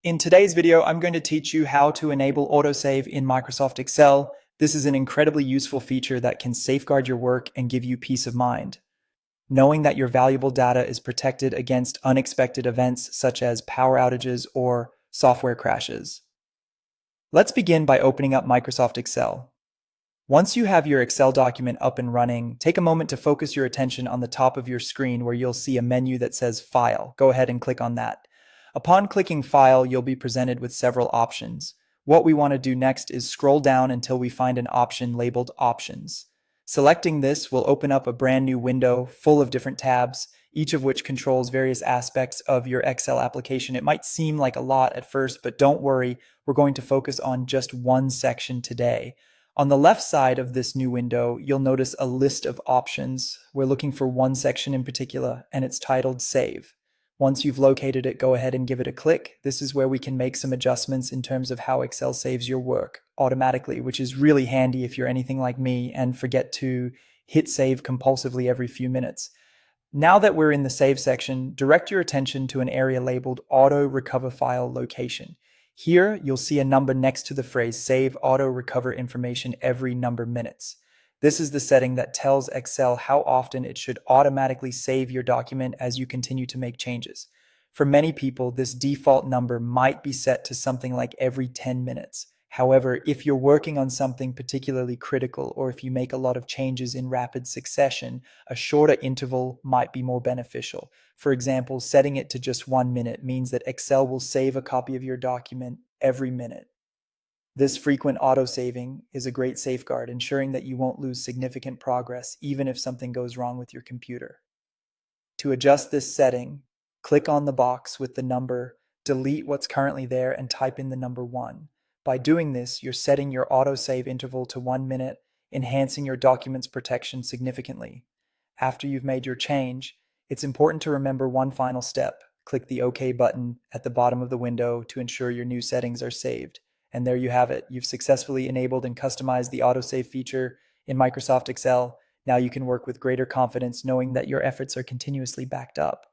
In today's video, I'm going to teach you how to enable autosave in Microsoft Excel. This is an incredibly useful feature that can safeguard your work and give you peace of mind. Knowing that your valuable data is protected against unexpected events such as power outages or software crashes. Let's begin by opening up Microsoft Excel. Once you have your Excel document up and running, take a moment to focus your attention on the top of your screen where you'll see a menu that says File. Go ahead and click on that. Upon clicking File, you'll be presented with several options. What we want to do next is scroll down until we find an option labeled Options. Selecting this will open up a brand new window full of different tabs, each of which controls various aspects of your Excel application. It might seem like a lot at first, but don't worry, we're going to focus on just one section today. On the left side of this new window, you'll notice a list of options. We're looking for one section in particular, and it's titled Save. Once you've located it, go ahead and give it a click. This is where we can make some adjustments in terms of how Excel saves your work automatically, which is really handy if you're anything like me and forget to hit save compulsively every few minutes. Now that we're in the Save section, direct your attention to an area labeled Auto Recover File Location. Here, you'll see a number next to the phrase Save Auto Recover Information every number minutes. This is the setting that tells Excel how often it should automatically save your document as you continue to make changes. For many people, this default number might be set to something like every 10 minutes. However, if you're working on something particularly critical or if you make a lot of changes in rapid succession, a shorter interval might be more beneficial. For example, setting it to just 1 minute means that Excel will save a copy of your document every minute. This frequent auto-saving is a great safeguard, ensuring that you won't lose significant progress even if something goes wrong with your computer. To adjust this setting, click on the box with the number, delete what's currently there, and type in the number 1. By doing this, you're setting your autosave interval to 1 minute, enhancing your document's protection significantly. After you've made your change, it's important to remember one final step. Click the OK button at the bottom of the window to ensure your new settings are saved. And there you have it. You've successfully enabled and customized the autosave feature in Microsoft Excel. Now you can work with greater confidence knowing that your efforts are continuously backed up.